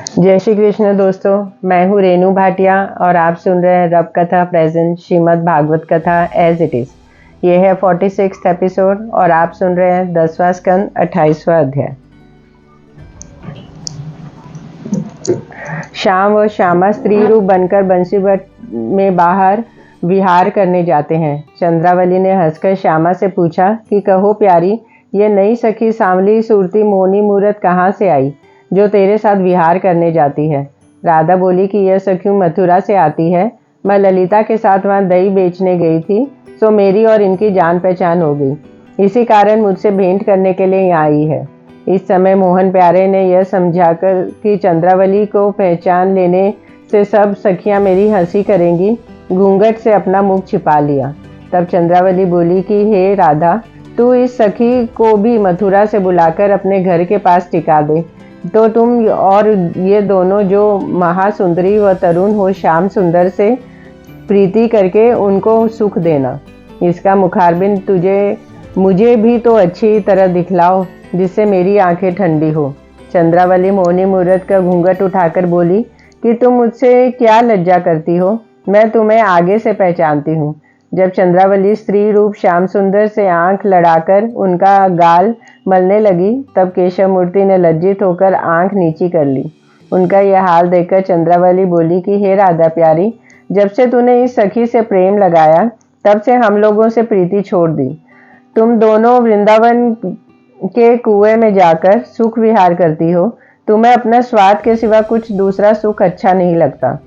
जय श्री कृष्ण दोस्तों, मैं हूँ रेनू भाटिया और आप सुन रहे हैं रब कथा प्रेजेंट श्रीमद् भागवत कथा एज इट इज। ये है 46th एपिसोड और आप सुन रहे हैं 10वां स्कंद 28वां अध्याय। श्याम व श्यामा स्त्री रूप बनकर बंसीबट में बाहर विहार करने जाते हैं। चंद्रावली ने हंसकर श्यामा से पूछा कि कहो प्यारी, ये नई सखी सांवली सूरती मोनी मूरत कहाँ से आई जो तेरे साथ विहार करने जाती है। राधा बोली कि यह सखी मथुरा से आती है। मैं ललिता के साथ वहाँ दही बेचने गई थी, सो मेरी और इनकी जान पहचान हो गई। इसी कारण मुझसे भेंट करने के लिए यहाँ आई है। इस समय मोहन प्यारे ने यह समझाकर कि चंद्रावली को पहचान लेने से सब सखियाँ मेरी हंसी करेंगी, घूंघट से अपना मुख छिपा लिया। तब चंद्रावली बोली कि हे राधा, तू इस सखी को भी मथुरा से बुलाकर अपने घर के पास टिका दे, तो तुम और ये दोनों जो महासुंदरी व तरुण हो श्याम सुंदर से प्रीति करके उनको सुख देना। इसका मुखारबिंद मुझे भी तो अच्छी तरह दिखलाओ, जिससे मेरी आंखें ठंडी हो। चंद्रावली मोनी मूरत का घूंघट उठाकर बोली कि तुम मुझसे क्या लज्जा करती हो, मैं तुम्हें आगे से पहचानती हूँ। जब चंद्रावली स्त्री रूप श्याम सुंदर से आंख लड़ाकर उनका गाल मलने लगी, तब केशव मूर्ति ने लज्जित होकर आंख नीची कर ली। उनका यह हाल देखकर चंद्रावली बोली कि हे राधा प्यारी, जब से तूने इस सखी से प्रेम लगाया तब से हम लोगों से प्रीति छोड़ दी। तुम दोनों वृंदावन के कुएं में जाकर सुख विहार करती हो। तुम्हें अपना स्वाद के सिवा कुछ दूसरा सुख अच्छा नहीं लगता।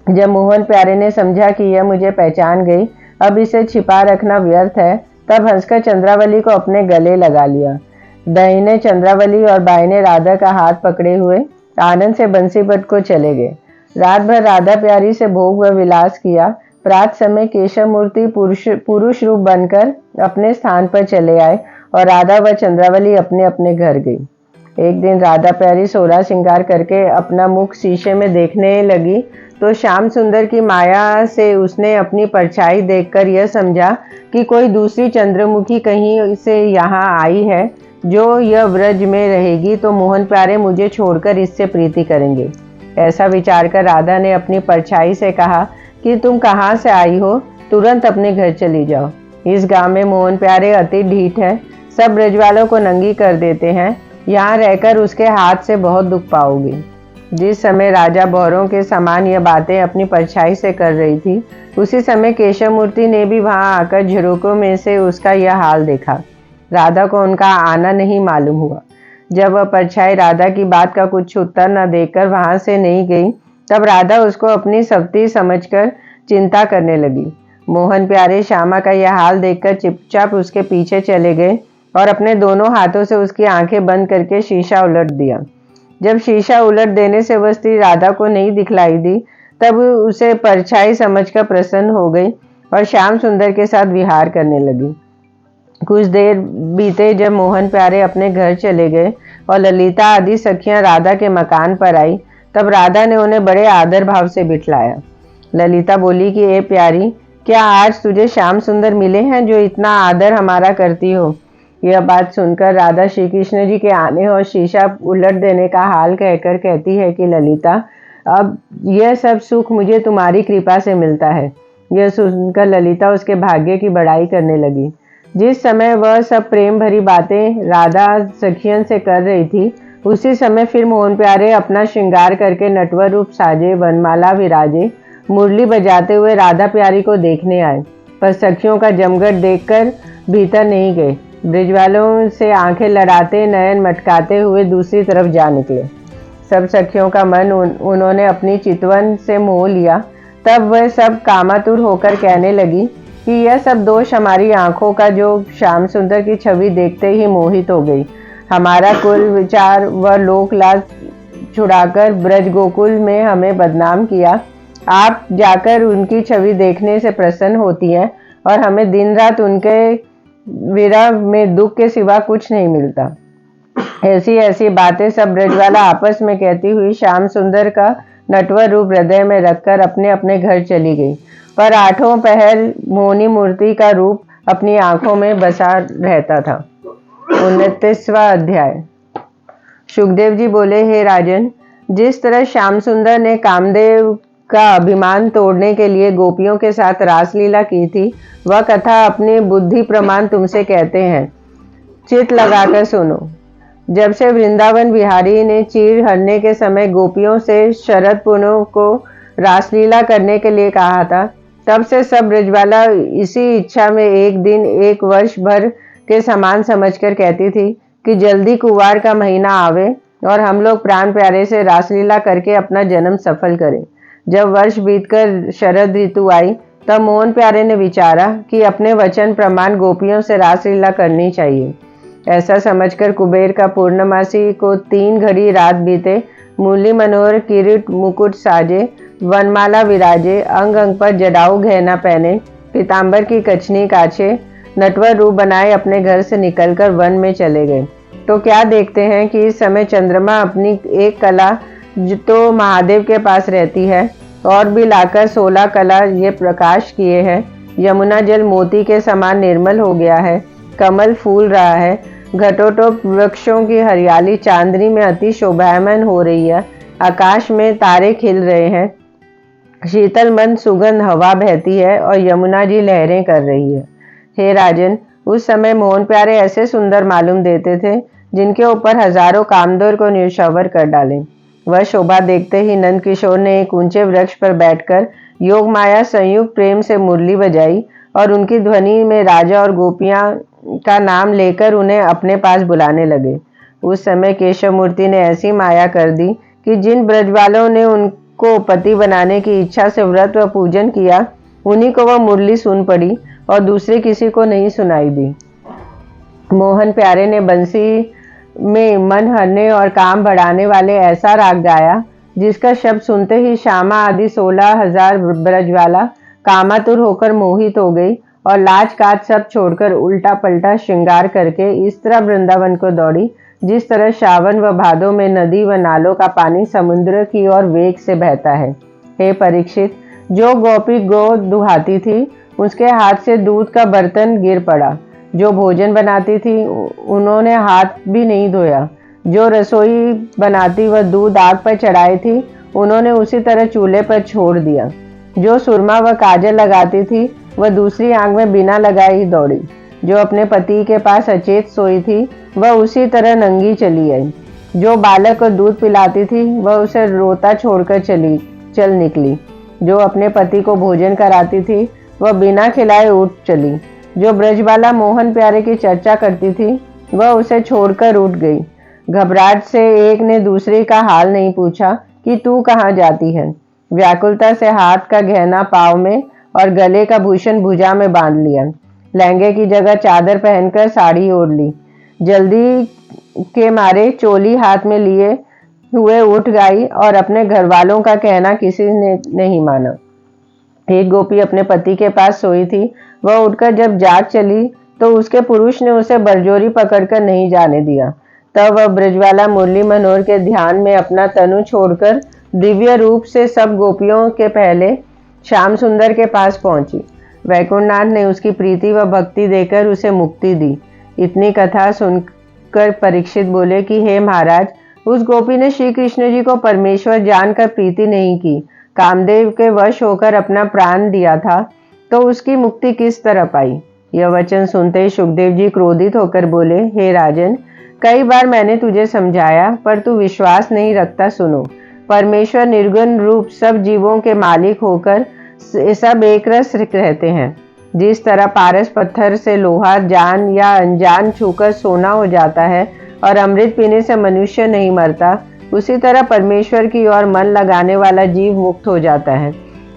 जब मोहन प्यारे ने समझा कि यह मुझे पहचान गई, अब इसे छिपा रखना व्यर्थ है, तब हंसकर चंद्रावली को अपने गले लगा लिया। दाहिने चंद्रावली और बाएं राधा का हाथ पकड़े हुए आनंद से बंसीबट को चले गए। रात भर राधा प्यारी से भोग व विलास किया। प्रात समय केशव मूर्ति पुरुष रूप बनकर अपने स्थान पर चले आए और राधा व चंद्रावली अपने अपने घर गई। एक दिन राधा प्यारी सोलह श्रृंगार करके अपना मुख शीशे में देखने लगी तो श्याम सुंदर की माया से उसने अपनी परछाई देखकर यह समझा कि कोई दूसरी चंद्रमुखी कहीं से यहाँ आई है। जो यह व्रज में रहेगी तो मोहन प्यारे मुझे छोड़कर इससे प्रीति करेंगे। ऐसा विचार कर राधा ने अपनी परछाई से कहा कि तुम कहाँ से आई हो, तुरंत अपने घर चली जाओ। इस गांव में मोहन प्यारे अति ढीठ है, सब ब्रजवालों को नंगी कर देते हैं। यहाँ रहकर उसके हाथ से बहुत दुख पाओगी। जिस समय राजा भौरों के समान यह बातें अपनी परछाई से कर रही थी, उसी समय केशव मूर्ति ने भी वहां आकर झरोकों में से उसका यह हाल देखा। राधा को उनका आना नहीं मालूम हुआ। जब वह परछाई राधा की बात का कुछ उत्तर न देकर वहां से नहीं गई, तब राधा उसको अपनी सवती समझकर चिंता करने लगी। मोहन प्यारे श्यामा का यह हाल देखकर चुपचाप उसके पीछे चले गए और अपने दोनों हाथों से उसकी आंखें बंद करके शीशा उलट दिया। जब शीशा उलट देने से वह स्त्री राधा को नहीं दिखलाई दी, तब उसे परछाई समझकर प्रसन्न हो गई और श्याम सुंदर के साथ विहार करने लगी। कुछ देर बीते जब मोहन प्यारे अपने घर चले गए और ललिता आदि सखियां राधा के मकान पर आई, तब राधा ने उन्हें बड़े आदर भाव से बिठलाया। ललिता बोली कि ए प्यारी, क्या आज तुझे श्याम सुंदर मिले हैं जो इतना आदर हमारा करती हो। यह बात सुनकर राधा श्री कृष्ण जी के आने और शीशा उलट देने का हाल कहकर कहती है कि ललिता, अब यह सब सुख मुझे तुम्हारी कृपा से मिलता है। यह सुनकर ललिता उसके भाग्य की बड़ाई करने लगी। जिस समय वह सब प्रेम भरी बातें राधा सखियन से कर रही थी, उसी समय फिर मोहन प्यारे अपना श्रृंगार करके नटवर रूप साजे, वनमाला विराजे, मुरली बजाते हुए राधा प्यारी को देखने आए, पर सखियों का जमघट देखकर भीतर नहीं गए। ब्रिजवालों से आंखें लड़ाते, नयन मटकाते हुए दूसरी तरफ जा निकले। सब सखियों का मन उन्होंने अपनी चितवन से मोह लिया। तब वह सब कामातुर होकर कहने लगी कि यह सब दोष हमारी आंखों का, जो श्याम सुंदर की छवि देखते ही मोहित हो गई। हमारा कुल विचार व लोक लाज छुड़ाकर ब्रज गोकुल में हमें बदनाम किया। आप जाकर उनकी छवि देखने से प्रसन्न होती हैं और हमें दिन रात उनके विरह में दुख के सिवा कुछ नहीं मिलता। ऐसी ऐसी बातें सब ब्रजवाला आपस में कहती हुई श्याम सुंदर का नटवर रूप हृदय में रखकर अपने अपने घर चली गई, पर आठों पहर मोनी मूर्ति का रूप अपनी आंखों में बसा रहता था। 29वां अध्याय। सुखदेव जी बोले, हे राजन, जिस तरह श्याम सुंदर ने कामदेव का अभिमान तोड़ने के लिए गोपियों के साथ रासलीला की थी, वह कथा अपनी बुद्धि प्रमाण तुमसे कहते हैं। चित लगाकर सुनो। जब से वृंदावन बिहारी ने चीर हरने के समय गोपियों से शरद पूर्णिमा को रासलीला करने के लिए कहा था, तब से सब ब्रजबाला इसी इच्छा में एक दिन एक वर्ष भर के समान समझकर कहती थी कि जल्दी कुवार का महीना आवे और हम लोग प्राण प्यारे से रासलीला करके अपना जन्म सफल करें। जब वर्ष बीतकर शरद ऋतु आई, तब मोहन प्यारे ने विचारा कि अपने वचन प्रमाण गोपियों से रासलीला करनी चाहिए। ऐसा समझकर कुबेर का पूर्णमासी को 3 घड़ी रात बीते, मुरली मनोहर किरीट मुकुट साजे, वनमाला विराजे, अंग अंग पर जटाऊ गहना पहने, पीताम्बर की कछनी काछे, नटवर रूप बनाए अपने घर से निकलकर वन में चले गए। तो क्या देखते हैं कि इस समय चंद्रमा अपनी एक कला तो महादेव के पास रहती है और भी लाकर 16 कला ये प्रकाश किए हैं। यमुना जल मोती के समान निर्मल हो गया है, कमल फूल रहा है, घटोटोप वृक्षों की हरियाली चांदनी में अति शोभायमान हो रही है, आकाश में तारे खिल रहे हैं, शीतल मंद सुगंध हवा बहती है और यमुना जी लहरें कर रही है। हे राजन, उस समय मोहन प्यारे ऐसे सुंदर मालूम देते थे जिनके ऊपर हजारों कामदोर को निशावर कर डालें। वह शोभा देखते ही नंद किशोर ने एक ऊंचे वृक्ष पर बैठकर योग माया संयुक्त प्रेम से मुरली बजाई और उनकी ध्वनि में राजा और गोपियां का नाम लेकर उन्हें अपने पास बुलाने लगे। उस समय केशव मूर्ति ने ऐसी माया कर दी कि जिन ब्रजवालों ने उनको पति बनाने की इच्छा से व्रत व पूजन किया, उन्हीं को वह मुरली सुन पड़ी और दूसरे किसी को नहीं सुनाई दी। मोहन प्यारे ने बंसी में मन हरने और काम बढ़ाने वाले ऐसा राग गाया जिसका शब्द सुनते ही श्यामा आदि 16,000 ब्रजवाला कामातुर होकर मोहित हो गई और लाज काज सब छोड़कर उल्टा पलटा श्रृंगार करके इस तरह वृंदावन को दौड़ी जिस तरह श्रावण व भादों में नदी व नालों का पानी समुद्र की ओर वेग से बहता है। हे परीक्षित, जो गोपी गो दुहाती थी उसके हाथ से दूध का बर्तन गिर पड़ा। जो भोजन बनाती थी उन्होंने हाथ भी नहीं धोया। जो रसोई बनाती व दूध आग पर चढ़ाई थी उन्होंने उसी तरह चूल्हे पर छोड़ दिया। जो सुरमा व काजल लगाती थी वह दूसरी आंख में बिना लगाए ही दौड़ी। जो अपने पति के पास अचेत सोई थी वह उसी तरह नंगी चली आई। जो बालक को दूध पिलाती थी वह उसे रोता छोड़कर चल निकली। जो अपने पति को भोजन कराती थी वह बिना खिलाए उठ चली। जो ब्रजबाला मोहन प्यारे की चर्चा करती थी वह उसे छोड़कर उठ गई। घबराहट से एक ने दूसरे का हाल नहीं पूछा कि तू कहाँ जाती है। व्याकुलता से हाथ का गहना पाँव में और गले का भूषण भुजा में बांध लिया। लहंगे की जगह चादर पहनकर साड़ी ओढ़ ली। जल्दी के मारे चोली हाथ में लिए हुए उठ गई और अपने घर वालों का कहना किसी ने नहीं माना। एक गोपी अपने पति के पास सोई थी। वह उठकर जब जाग चली तो उसके पुरुष ने उसे बरजोरी पकड़कर नहीं जाने दिया। तब वह ब्रजवाला मुरली मनोहर के ध्यान में अपना तनु छोड़कर दिव्य रूप से सब गोपियों के पहले श्याम सुंदर के पास पहुंची। वैकुंठनाथ ने उसकी प्रीति व भक्ति देकर उसे मुक्ति दी। इतनी कथा सुनकर परीक्षित बोले कि हे महाराज, उस गोपी ने श्री कृष्ण जी को परमेश्वर जानकर प्रीति नहीं की, कामदेव के वश होकर अपना प्राण दिया था, तो उसकी मुक्ति किस तरह पाई। यह वचन सुनते ही सुखदेव जी क्रोधित होकर बोले, हे राजन, कई बार मैंने तुझे समझाया पर तू विश्वास नहीं रखता। सुनो, परमेश्वर निर्गुण रूप सब जीवों के मालिक होकर सब एक रस रहते हैं। जिस तरह पारस पत्थर से लोहा जान या अनजान छूकर सोना हो जाता है और अमृत पीने से मनुष्य नहीं मरता, उसी तरह परमेश्वर की ओर मन लगाने वाला जीव मुक्त हो जाता है।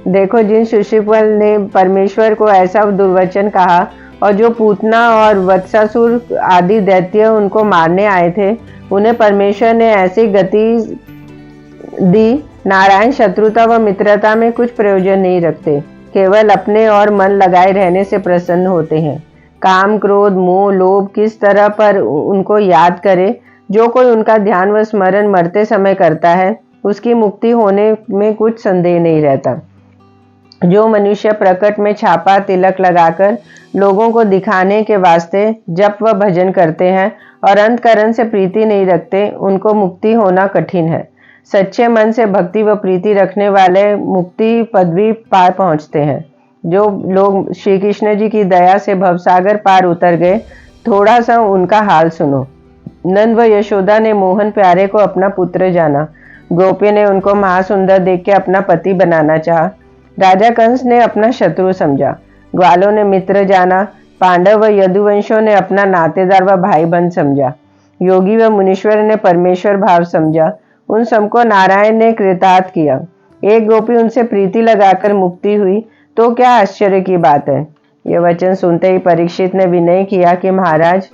देखो, जिन शिशुपाल ने परमेश्वर को ऐसा दुर्वचन कहा और जो पूतना और वत्सासुर आदि दैत्य उनको मारने आए थे, उन्हें परमेश्वर ने ऐसी गति दी। नारायण शत्रुता व मित्रता में कुछ प्रयोजन नहीं रखते, केवल अपने और मन लगाए रहने से प्रसन्न होते हैं। काम, क्रोध, मोह, लोभ किस तरह पर उनको याद करे। जो कोई उनका ध्यान व स्मरण मरते समय करता है, उसकी मुक्ति होने में कुछ संदेह नहीं रहता। जो मनुष्य प्रकट में छापा तिलक लगाकर लोगों को दिखाने के वास्ते जप व भजन करते हैं और अंतकरण से प्रीति नहीं रखते, उनको मुक्ति होना कठिन है। सच्चे मन से भक्ति व प्रीति रखने वाले मुक्ति पदवी पार पहुंचते हैं। जो लोग श्री कृष्ण जी की दया से भवसागर पार उतर गए, थोड़ा सा उनका हाल सुनो। नंद व यशोदा ने मोहन प्यारे को अपना पुत्र जाना। गोपियों ने उनको महासुंदर देख के अपना पति बनाना चाहा। राजा कंस ने अपना शत्रु समझा। ग्वालों ने मित्र जाना। पांडव व यदुवंशों ने अपना नातेदार व भाई बंद समझा। योगी व मुनीश्वर ने परमेश्वर भाव समझा। उन सबको नारायण ने कृतार्थ किया। एक गोपी उनसे प्रीति लगाकर मुक्ति हुई तो क्या आश्चर्य की बात है। यह वचन सुनते ही परीक्षित ने विनय किया कि महाराज,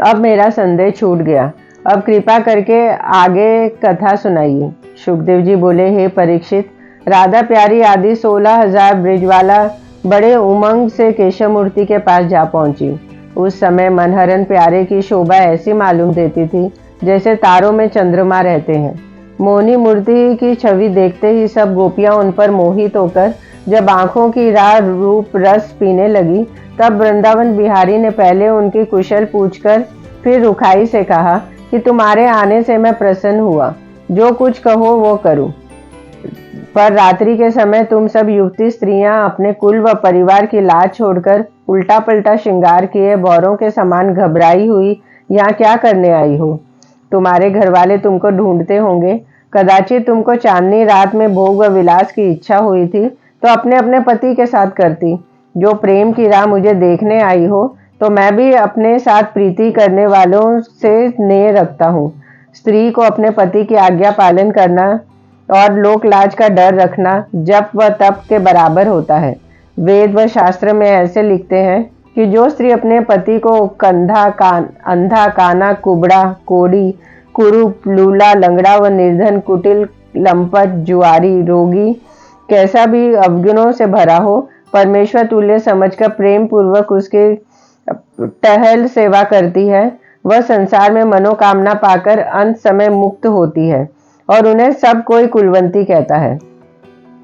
अब मेरा संदेह छूट गया। अब कृपा करके आगे कथा सुनाइए। सुखदेव जी बोले, हे परीक्षित, राधा प्यारी आदि 16,000 ब्रिजवाला बड़े उमंग से केशवमूर्ति के पास जा पहुंची। उस समय मनहरन प्यारे की शोभा ऐसी मालूम देती थी जैसे तारों में चंद्रमा रहते हैं। मोहनी मूर्ति की छवि देखते ही सब गोपियां उन पर मोहित होकर जब आंखों की राह रूप रस पीने लगी, तब वृंदावन बिहारी ने पहले उनकी कुशल पूछकर फिर रुखाई से कहा कि तुम्हारे आने से मैं प्रसन्न हुआ, जो कुछ कहो वो करूं। पर रात्रि के समय तुम सब युवती स्त्रियां अपने कुल व परिवार की लाज छोड़कर उल्टा पलटा श्रृंगार किए भौरों के समान घबराई हुई यहाँ क्या करने आई हो? तुम्हारे घर वाले तुमको ढूंढते होंगे। कदाचित तुमको चांदनी रात में भोग व विलास की इच्छा हुई थी तो अपने अपने पति के साथ करती। जो प्रेम की राह मुझे देखने आई हो तो मैं भी अपने साथ प्रीति करने वालों से नेह रखता हूँ। स्त्री को अपने पति की आज्ञा पालन करना और लोक लाज का डर रखना जप व तप के बराबर होता है। वेद व शास्त्र में ऐसे लिखते हैं कि जो स्त्री अपने पति को कंधा, अंधा, काना, कुबड़ा, कोड़ी, कुरूप, लूला, लंगड़ा व निर्धन, कुटिल, लंपट, जुआरी, रोगी, कैसा भी अवगुणों से भरा हो, परमेश्वर तुल्य समझकर प्रेम पूर्वक उसके टहल सेवा करती है, वह संसार में मनोकामना पाकर अंत समय मुक्त होती है और उन्हें सब कोई कुलवंती कहता है।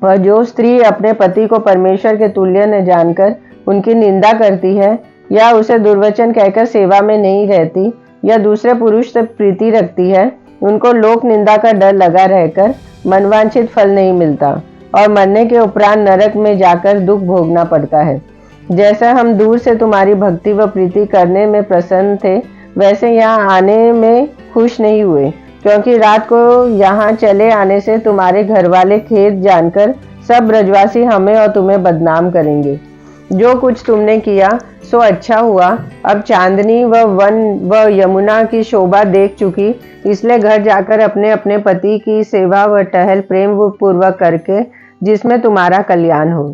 और जो स्त्री अपने पति को परमेश्वर के तुल्य न जानकर उनकी निंदा करती है या उसे दुर्वचन कहकर सेवा में नहीं रहती या दूसरे पुरुष से प्रीति रखती है, उनको लोक निंदा का डर लगा रहकर मनवांछित फल नहीं मिलता और मरने के उपरांत नरक में जाकर दुख भोगना पड़ता है। जैसा हम दूर से तुम्हारी भक्ति व प्रीति करने में प्रसन्न थे, वैसे यहाँ आने में खुश नहीं हुए, क्योंकि रात को यहाँ चले आने से तुम्हारे घर वाले खेद जानकर सब ब्रजवासी हमें और तुम्हें बदनाम करेंगे। जो कुछ तुमने किया सो अच्छा हुआ। अब चांदनी व वन व यमुना की शोभा देख चुकी, इसलिए घर जाकर अपने अपने पति की सेवा व टहल प्रेम पूर्वक करके जिसमें तुम्हारा कल्याण हो।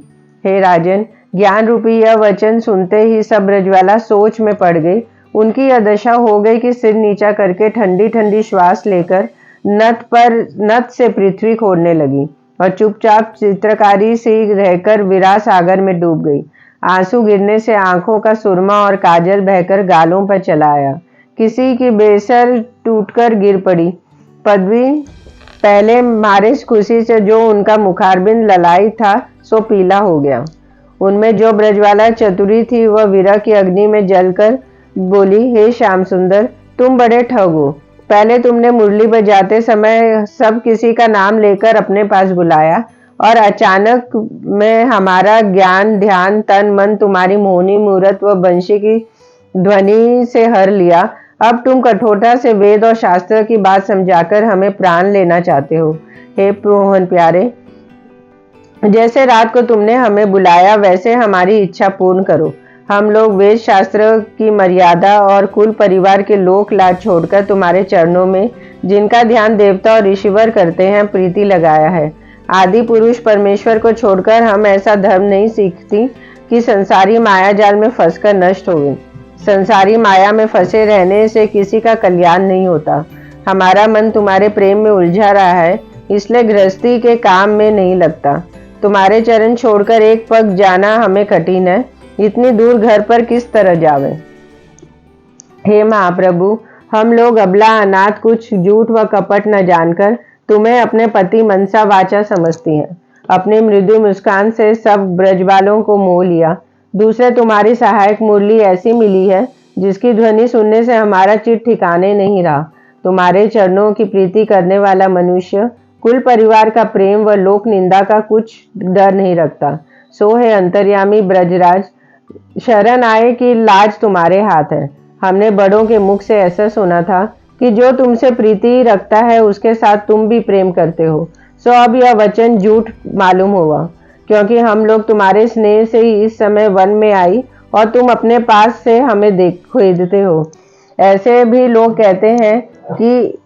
हे राजन, ज्ञान रूपी यह वचन सुनते ही सब ब्रजवाला सोच में पड़ गई। उनकी यह दशा हो गई कि सिर नीचा करके ठंडी ठंडी श्वास लेकर नत से पृथ्वी खोदने लगी और चुपचाप चित्रकारी से रहकर विराट सागर में डूब गई। आंसू गिरने से आंखों का सुरमा और काजल बहकर गालों पर चला आया। किसी की बेसर टूटकर गिर पड़ी। पदवी पहले मारे खुशी से जो उनका मुखारबिंद ललाई था सो पीला हो गया। उनमें जो ब्रजवाला चतुरी थी वह विरह की अग्नि में जलकर बोली, हे श्याम सुंदर, तुम बड़े ठग हो। पहले तुमने मुरली बजाते समय सब किसी का नाम लेकर अपने पास बुलाया और अचानक में हमारा ज्ञान ध्यान तन मन तुम्हारी मोहनी मूरत व बंशी की ध्वनि से हर लिया। अब तुम कठोरता से वेद और शास्त्र की बात समझाकर हमें प्राण लेना चाहते हो। हे मोहन प्यारे, जैसे रात को तुमने हमें बुलाया वैसे हमारी इच्छा पूर्ण करो। हम लोग वेद शास्त्र की मर्यादा और कुल परिवार के लोक लाज छोड़कर तुम्हारे चरणों में, जिनका ध्यान देवता और ऋषिवर करते हैं, प्रीति लगाया है। आदि पुरुष परमेश्वर को छोड़कर हम ऐसा धर्म नहीं सीखती कि संसारी माया जाल में फंसकर नष्ट हो गए। संसारी माया में फंसे रहने से किसी का कल्याण नहीं होता। हमारा मन तुम्हारे प्रेम में उलझा रहा है, इसलिए गृहस्थी के काम में नहीं लगता। तुम्हारे चरण छोड़कर एक पग जाना हमें कठिन है। इतनी दूर घर पर किस तरह जावे। हे महाप्रभु, हम लोग अबला अनाथ कुछ झूठ व कपट न जानकर तुम्हें अपने पति मनसा वाचा समझती हैं। अपनी मृदु मुस्कान से सब ब्रजवालों को मोह लिया। दूसरे तुम्हारी सहायक मुरली ऐसी मिली है जिसकी ध्वनि सुनने से हमारा चित्त ठिकाने नहीं रहा। तुम्हारे चरणों की प्रीति करने वाला मनुष्य कुल परिवार का प्रेम व लोक निंदा का कुछ डर नहीं रखता। सो है अंतर्यामी ब्रजराज, शरण आए कि लाज तुम्हारे हाथ है। हमने बड़ों के मुख से ऐसा सुना था कि जो तुमसे प्रीति रखता है उसके साथ तुम भी प्रेम करते हो। सो अब यह वचन झूठ मालूम हुआ, क्योंकि हम लोग तुम्हारे स्नेह से ही इस समय वन में आई और तुम अपने पास से हमें खरीदते हो। ऐसे भी लोग कहते हैं कि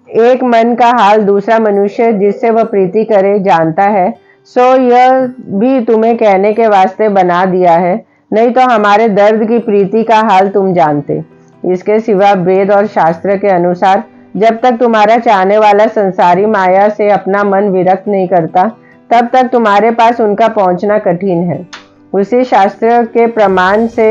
एक मन का हाल दूसरा मनुष्य जिससे वह प्रीति करे जानता है। सो यह भी तुम्हें कहने के वास्ते बना दिया है, नहीं तो हमारे दर्द की प्रीति का हाल तुम जानते। इसके सिवा वेद और शास्त्र के अनुसार जब तक तुम्हारा चाहने वाला संसारी माया से अपना मन विरक्त नहीं करता, तब तक तुम्हारे पास उनका पहुंचना कठिन है। उसी शास्त्र के प्रमाण से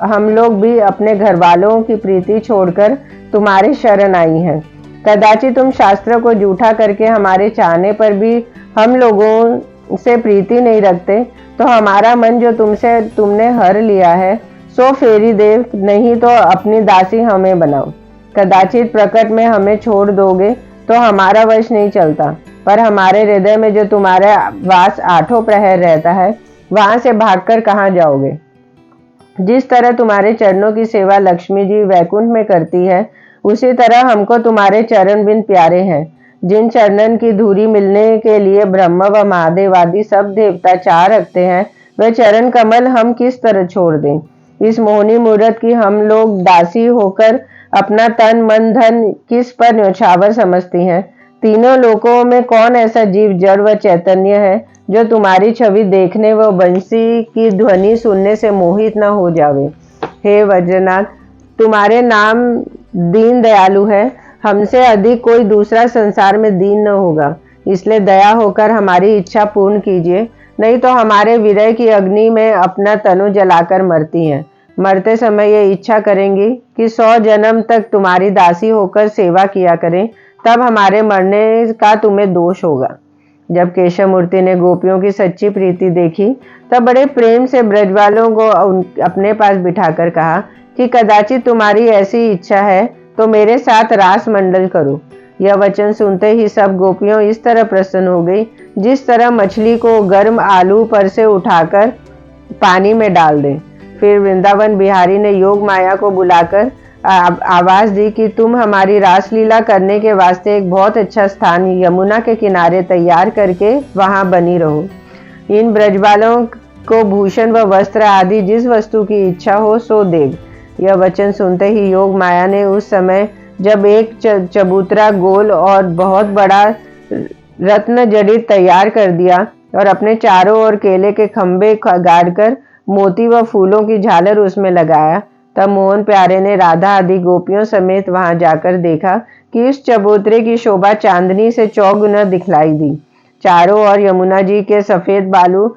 हम लोग भी अपने घर वालों की प्रीति छोड़कर तुम्हारे शरण आई हैं। कदाचित तुम शास्त्र को झूठा करके हमारे चाहने पर भी हम लोगों से प्रीति नहीं रखते, तो हमारा मन जो तुमने हर लिया है सो फेरी दे, नहीं तो अपनी दासी हमें बनाओ। कदाचित प्रकट में हमें छोड़ दोगे तो हमारा वश नहीं चलता, पर हमारे हृदय में जो तुम्हारा वास आठों प्रहर रहता है, वहां से भागकर कहाँ जाओगे। जिस तरह तुम्हारे चरणों की सेवा लक्ष्मी जी वैकुंठ में करती है, उसी तरह हमको तुम्हारे चरण बिन प्यारे हैं। जिन चरणन की धूरी मिलने के लिए ब्रह्म व महादेव आदि सब देवता चाह रखते हैं, वह चरण कमल हम किस तरह छोड़ दें। इस मोहनी मूर्त की हम लोग दासी होकर अपना तन मन धन किस पर न्यौछावर समझती हैं। तीनों लोकों में कौन ऐसा जीव जड़ व चैतन्य है जो तुम्हारी छवि देखने व बंसी की ध्वनि सुनने से मोहित न हो जावे। हे वज्रनाथ, तुम्हारे नाम दीन दयालु है, हमसे अधिक कोई दूसरा संसार में दीन न होगा। इसलिए दया होकर हमारी इच्छा पूर्ण कीजिए, नहीं तो हमारे विरह की अग्नि में अपना तनु जलाकर मरती हैं। मरते समय ये इच्छा करेंगी कि 100 जन्म तक तुम्हारी दासी होकर सेवा किया करें, तब हमारे मरने का तुम्हें दोष होगा। जब केशव मूर्ति ने गोपियों की सच्ची प्रीति देखी, तब बड़े प्रेम से ब्रजवालों को अपने पास बिठाकर कहा कि कदाचित तुम्हारी ऐसी इच्छा है तो मेरे साथ रास मंडल करो। यह वचन सुनते ही सब गोपियों इस तरह प्रसन्न हो गई, जिस तरह मछली को गर्म आलू पर से उठाकर पानी में डाल दे। फिर वृंदावन बिहारी ने योग माया को बुलाकर आवाज दी कि तुम हमारी रासलीला करने के वास्ते एक बहुत अच्छा स्थान यमुना के किनारे तैयार करके वहां बनी रहो। इन ब्रजवालों को भूषण व वस्त्र आदि जिस वस्तु की इच्छा हो सो देव। यह वचन सुनते ही योग माया ने उस समय जब एक चबूतरा गोल और बहुत बड़ा रत्न जड़ित तैयार कर दिया और अपने चारों ओर केले के खंभे गाड़कर मोती व फूलों की झालर उसमें लगाया, तब मोहन प्यारे ने राधा आदि गोपियों समेत वहां जाकर देखा कि इस चबूतरे की शोभा चांदनी से 100 गुना दिखलाई दी। चारों ओर यमुना जी के सफेद बालू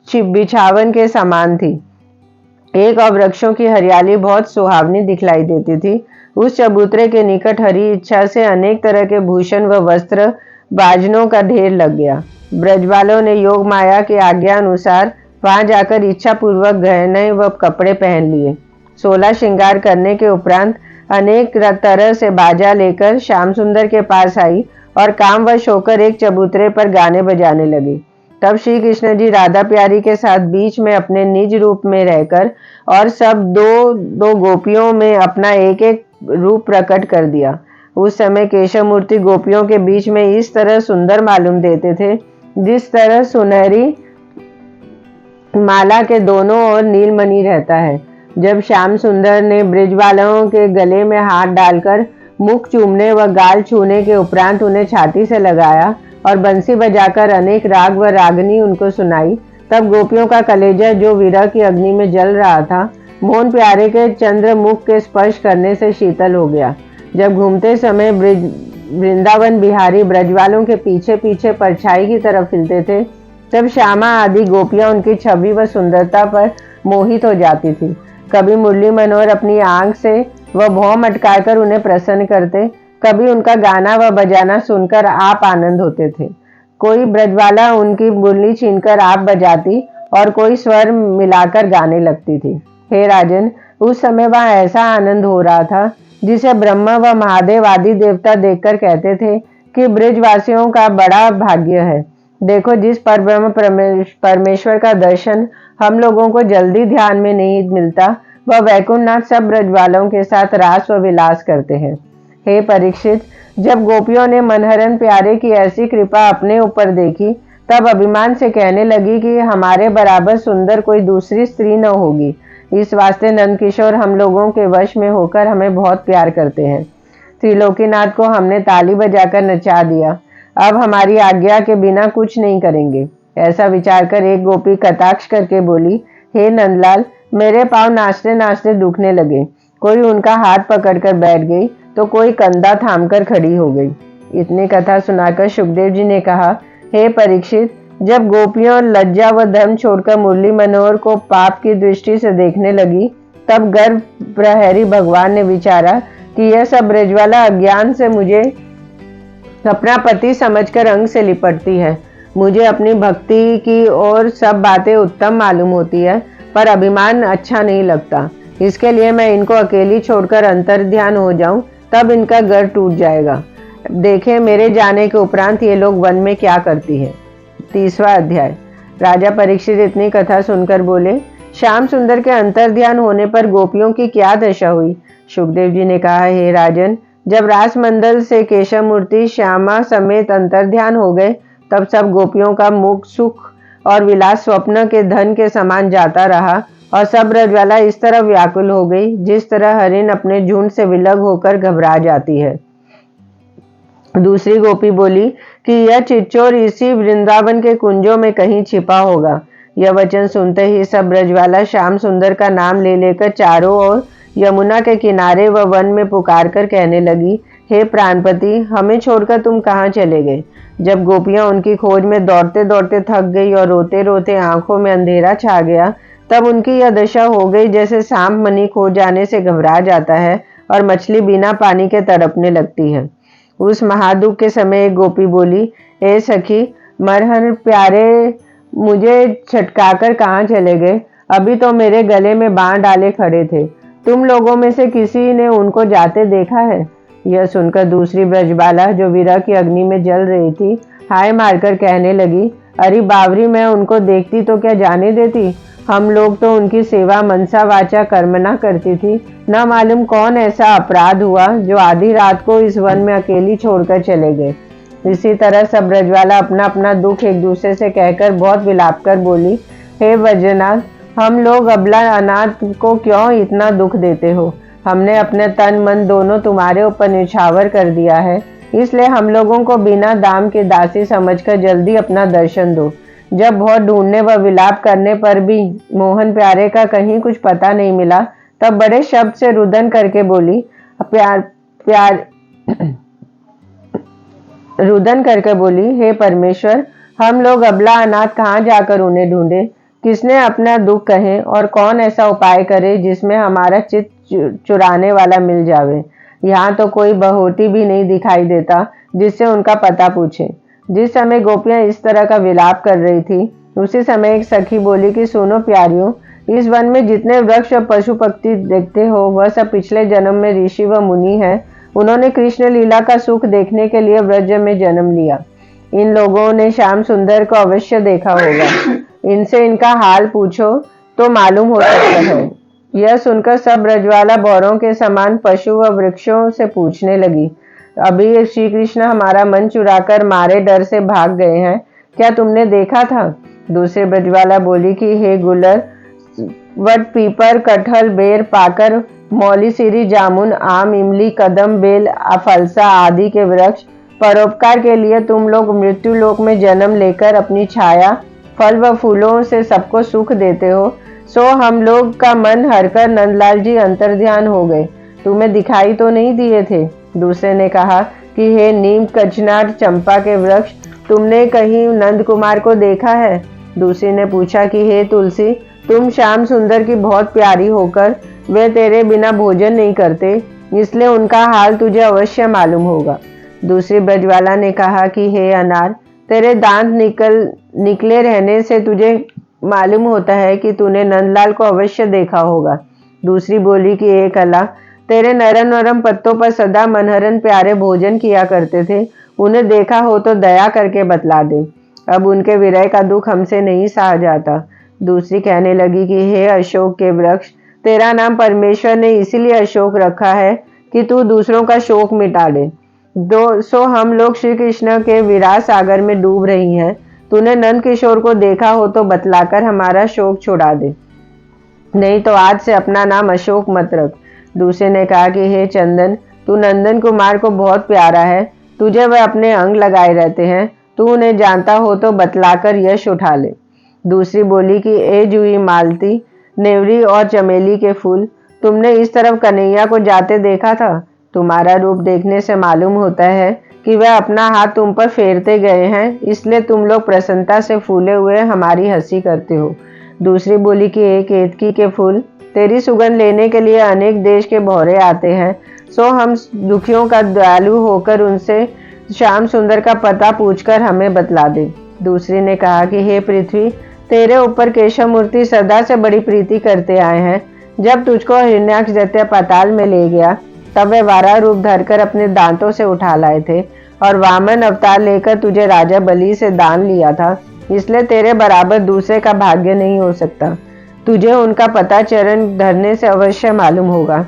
बिछावन के समान थी। एक और वृक्षों की हरियाली बहुत सुहावनी दिखलाई देती थी। उस चबूतरे के निकट हरी इच्छा से अनेक तरह के भूषण व वस्त्र बाजनों का ढेर लग गया। ब्रजवालों ने योग माया की आज्ञा अनुसार वहां जाकर इच्छा पूर्वक गहने व कपड़े पहन लिए। 16 श्रृंगार करने के उपरांत अनेक तरह से बाजा लेकर श्याम सुंदर के पास आई और कामवश होकर एक चबूतरे पर गाने बजाने लगी। तब श्री कृष्ण जी राधा प्यारी के साथ बीच में अपने निज रूप में रहकर और सब दो गोपियों में अपना एक एक रूप प्रकट कर दिया। उस समय केशव मूर्ति गोपियों के बीच में इस तरह सुंदर मालूम देते थे, जिस तरह सुनहरी माला के दोनों ओर नीलमणि रहता है। जब श्याम सुंदर ने ब्रिजवालों के गले में हाथ डालकर मुख चूमने व गाल छूने के उपरांत उन्हें छाती से लगाया और बंसी बजाकर अनेक राग व रागनी उनको सुनाई, तब गोपियों का कलेजा जो विरह की अग्नि में जल रहा था, मोहन प्यारे के चंद्र मुख के स्पर्श करने से शीतल हो गया। जब घूमते समय वृंदावन बिहारी ब्रजवालों के पीछे पीछे परछाई की तरफ हिलते थे, तब श्यामा आदि गोपियां उनकी छवि व सुंदरता पर मोहित हो जाती थी। कभी मुरली मनोहर अपनी आंख से वह भौं मटकाकर उन्हें प्रसन्न करते, कभी उनका गाना व बजाना सुनकर आप आनंद होते थे। कोई ब्रजवाला उनकी मुरली छीनकर आप बजाती और कोई स्वर मिलाकर गाने लगती थी। हे राजन, उस समय वहां ऐसा आनंद हो रहा था जिसे ब्रह्मा व महादेव आदि देवता देखकर कहते थे कि ब्रजवासियों का बड़ा भाग्य है। देखो, जिस परब्रह्म परमेश्वर का दर्शन हम लोगों को जल्दी ध्यान में नहीं मिलता, वह वैकुंठनाथ सब ब्रजवालों के साथ रास व विलास करते हैं। हे परीक्षित, जब गोपियों ने मनहरन प्यारे की ऐसी कृपा अपने ऊपर देखी, तब अभिमान से कहने लगी कि हमारे बराबर सुंदर कोई दूसरी स्त्री न होगी। इस वास्ते नंदकिशोर हम लोगों के वश में होकर हमें बहुत प्यार करते हैं। त्रिलोकीनाथ को हमने ताली बजाकर नचा दिया, अब हमारी आज्ञा के बिना कुछ नहीं करेंगे। ऐसा विचार कर एक गोपी कटाक्ष करके बोली, हे नंदलाल, मेरे पांव नाचते नाचते दुखने लगे। कोई उनका हाथ पकड़कर बैठ गई तो कोई कंधा थामकर खड़ी हो गई। इतनी कथा सुनाकर सुखदेव जी ने कहा, हे परीक्षित, जब गोपियों लज्जा व धर्म छोड़कर मुरली मनोहर को पाप की दृष्टि से देखने लगी, तब गर्भ प्रहरी भगवान ने विचारा कि यह सब ब्रजवाला अज्ञान से मुझे अपना पति समझकर अंग से लिपटती है। मुझे अपनी भक्ति की और सब बातें उत्तम मालूम होती है, पर अभिमान अच्छा नहीं लगता। इसके लिए मैं इनको अकेली छोड़कर अंतर्ध्यान हो जाऊं, तब इनका घर टूट जाएगा। देखें, मेरे जाने के उपरांत ये लोग वन में क्या करती है। 30वां अध्याय। राजा परीक्षित इतनी कथा सुनकर बोले, श्याम सुंदर के अंतर्ध्यान होने पर गोपियों की क्या दशा हुई। सुखदेव जी ने कहा, हे राजन, जब रास मंडल से केशव मूर्ति श्यामा समेत अंतर्ध्यान हो गए, तब सब गोपियों का मुख सुख और विलास स्वप्न के धन के समान जाता रहा और सब ब्रजवाला इस तरह व्याकुल हो गई जिस तरह हरिण अपने झुंड से विलग होकर घबरा जाती है। दूसरी गोपी बोली कि यह चिच्चोर इसी वृंदावन के कुंजों में कहीं छिपा होगा। यह वचन सुनते ही सब ब्रजवाला श्याम सुंदर का नाम ले लेकर चारों ओर यमुना के किनारे व वन में पुकार कर कहने लगी, हे प्राणपति, हमें छोड़कर तुम कहाँ चले गए। जब गोपियां उनकी खोज में दौड़ते दौड़ते थक गई और रोते रोते आंखों में अंधेरा छा गया, तब उनकी यह दशा हो गई जैसे सांप मणि खो जाने से घबरा जाता है और मछली बिना पानी के तड़पने लगती है। उस महादुख के समय एक गोपी बोली, ए सखी, मरहर प्यारे मुझे छटकाकर कहाँ चले गए। अभी तो मेरे गले में बाण डाले खड़े थे। तुम लोगों में से किसी ने उनको जाते देखा है। यह सुनकर दूसरी ब्रजबाला, जो विरह की अग्नि में जल रही थी, हाय मारकर कहने लगी, अरे बावरी, मैं उनको देखती तो क्या जाने देती। हम लोग तो उनकी सेवा मनसा वाचा कर्मना करती थी। न मालूम कौन ऐसा अपराध हुआ जो आधी रात को इस वन में अकेली छोड़कर चले गए। इसी तरह सब ब्रजवाला अपना अपना दुख एक दूसरे से कहकर बहुत विलाप कर बोली, हे वज्रनाथ, हम लोग अबला अनाथ को क्यों इतना दुख देते हो। हमने अपने तन मन दोनों तुम्हारे ऊपर निछावर कर दिया है, इसलिए हम लोगों को बिना दाम के दासी समझकर जल्दी अपना दर्शन दो। जब बहुत ढूंढने व विलाप करने पर भी मोहन प्यारे का कहीं कुछ पता नहीं मिला, तब बड़े शब्द से रुदन करके बोली, रुदन करके बोली, हे परमेश्वर, हम लोग अबला अनाथ कहाँ जाकर उन्हें ढूंढे। किसने अपना दुख कहे और कौन ऐसा उपाय करे जिसमें हमारा चित्त चुराने वाला मिल जावे। यहाँ तो कोई बहोटी भी नहीं दिखाई देता जिससे उनका पता पूछे। जिस समय गोपियां इस तरह का विलाप कर रही थी, उसी समय एक सखी बोली कि सुनो प्यारियों, इस वन में जितने वृक्ष और पशु पक्षी देखते हो, वह सब पिछले जन्म में ऋषि व मुनि हैं। उन्होंने कृष्ण लीला का सुख देखने के लिए व्रज में जन्म लिया। इन लोगों ने श्याम सुंदर को अवश्य देखा होगा। इनसे इनका हाल पूछो तो मालूम हो सकता है। यह सुनकर सब ब्रजवाला बौरों के समान पशु व वृक्षों से पूछने लगी, अभी श्री कृष्ण हमारा मन चुराकर मारे डर से भाग गए हैं, क्या तुमने देखा था। दूसरे ब्रजवाला बोली कि हे गुलर, वट पीपर कटहल बेर पाकर मौली सीरी जामुन आम इमली कदम बेल अफलसा आदि के वृक्ष परोपकार के लिए तुम लोग मृत्यु लोक में जन्म लेकर अपनी छाया फल व फूलों से सबको सुख देते हो। सो हम लोग का मन हरकर नंदलाल जी अंतर्ध्यान हो गए, तुम्हें दिखाई तो नहीं दिए थे। दूसरे ने कहा कि हे नीम कचनार चंपा के वृक्ष, तुमने कहीं नंद कुमार को देखा है। दूसरी ने पूछा कि हे तुलसी, तुम श्याम सुंदर की बहुत प्यारी होकर वे तेरे बिना भोजन नहीं करते, इसलिए उनका हाल तुझे अवश्य मालूम होगा। दूसरी ब्रजवाला ने कहा कि हे अनार, तेरे दांत निकले रहने से तुझे मालूम होता है कि तूने नंदलाल को अवश्य देखा होगा। दूसरी बोली कि हे कला, तेरे नरम नरम पत्तों पर सदा मनहरन प्यारे भोजन किया करते थे, उन्हें देखा हो तो दया करके बतला दे। अब उनके विरह का दुख हमसे नहीं सहा जाता। दूसरी कहने लगी कि हे अशोक के वृक्ष, तेरा नाम परमेश्वर ने इसीलिए अशोक रखा है कि तू दूसरों का शोक मिटा दे। सो हम लोग श्री कृष्ण के विराट सागर में डूब रही हैं। तूने नंद किशोर को देखा हो तो बतलाकर हमारा शोक छुड़ा दे, नहीं तो आज से अपना नाम अशोक मत रख। दूसरे ने कहा कि हे चंदन, तू नंदन कुमार को बहुत प्यारा है, तुझे वह अपने अंग लगाए रहते हैं, तू उन्हें जानता हो तो बतलाकर यश उठा ले। दूसरी बोली कि ए जूही, मालती, नेवरी और चमेली के फूल, तुमने इस तरफ कन्हैया को जाते देखा था? तुम्हारा रूप देखने से मालूम होता है कि वह अपना हाथ तुम पर फेरते गए हैं, इसलिए तुम लोग प्रसन्नता से फूले हुए हमारी हंसी करते हो। दूसरी बोली कि एक केतकी के फूल, तेरी सुगंध लेने के लिए अनेक देश के भौरे आते हैं, सो हम दुखियों का दयालु होकर उनसे श्याम सुंदर का पता पूछकर हमें बतला दे। दूसरी ने कहा कि हे पृथ्वी, तेरे ऊपर केशव मूर्ति सदा से बड़ी प्रीति करते आए हैं। जब तुझको हिरण्याक्ष दैत्य पाताल में ले गया तब वे वारा रूप धरकर अपने दांतों से उठा लाए थे और वामन अवतार लेकर तुझे राजा बलि से दान लिया था, इसलिए तेरे बराबर दूसरे का भाग्य नहीं हो सकता। तुझे उनका पता चरण धरने से अवश्य मालूम होगा।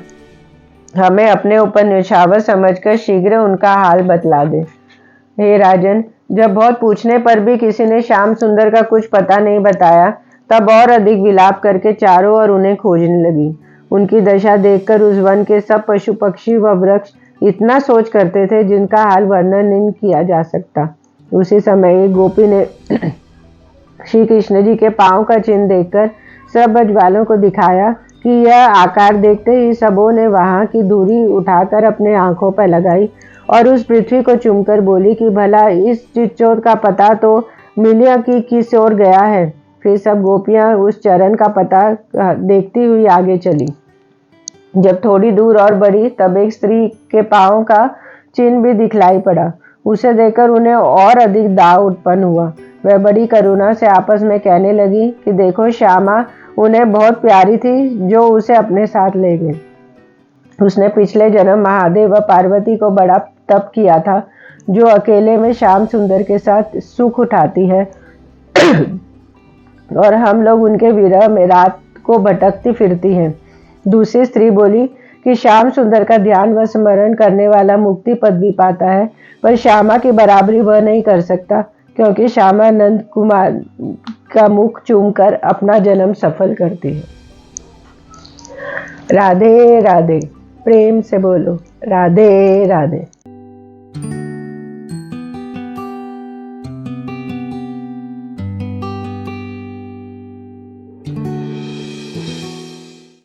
हमें अपने ऊपर न्यौछावर समझकर शीघ्र उनका हाल बतला दे। हे राजन, जब बहुत पूछने पर भी किसी ने श्याम सुंदर का कुछ पता नहीं बताया, तब और अधिक विलाप करके चारों ओर उन्हें खोजने लगी। उनकी दशा देखकर उस वन के सब पशु पक्षी व वृक्ष इतना सोच करते थे जिनका हाल वर्णन नहीं किया जा सकता। उसी समय एक गोपी ने श्री कृष्ण जी के पांव का चिन्ह देखकर सब ब्रजवालों को दिखाया कि यह आकार देखते ही सबों ने वहां की धूली उठाकर अपने आंखों पर लगाई और उस पृथ्वी को चूमकर बोली कि भला इस चिच्चोर का पता तो मिलिया की किस ओर गया है। फिर सब गोपियां उस चरण का पता देखती हुई आगे चली। जब थोड़ी दूर और बढ़ी तब एक स्त्री के पांव का चिन्ह भी दिखलाई पड़ा। उसे देखकर उन्हें और अधिक दाव उत्पन्न हुआ। वह बड़ी करुणा से आपस में कहने लगी कि देखो, श्यामा उन्हें बहुत प्यारी थी जो उसे अपने साथ ले गए। उसने पिछले जन्म महादेव व पार्वती को बड़ा तप किया था, जो अकेले में श्याम सुंदर के साथ सुख उठाती है और हम लोग उनके विरह में रात को भटकती फिरती हैं। दूसरी स्त्री बोली कि श्याम सुंदर का ध्यान व स्मरण करने वाला मुक्ति पद भी पाता है, पर श्यामा की बराबरी वह नहीं कर सकता, क्योंकि श्यामा नंद कुमार का मुख चूमकर अपना जन्म सफल करती है। राधे राधे, प्रेम से बोलो राधे राधे।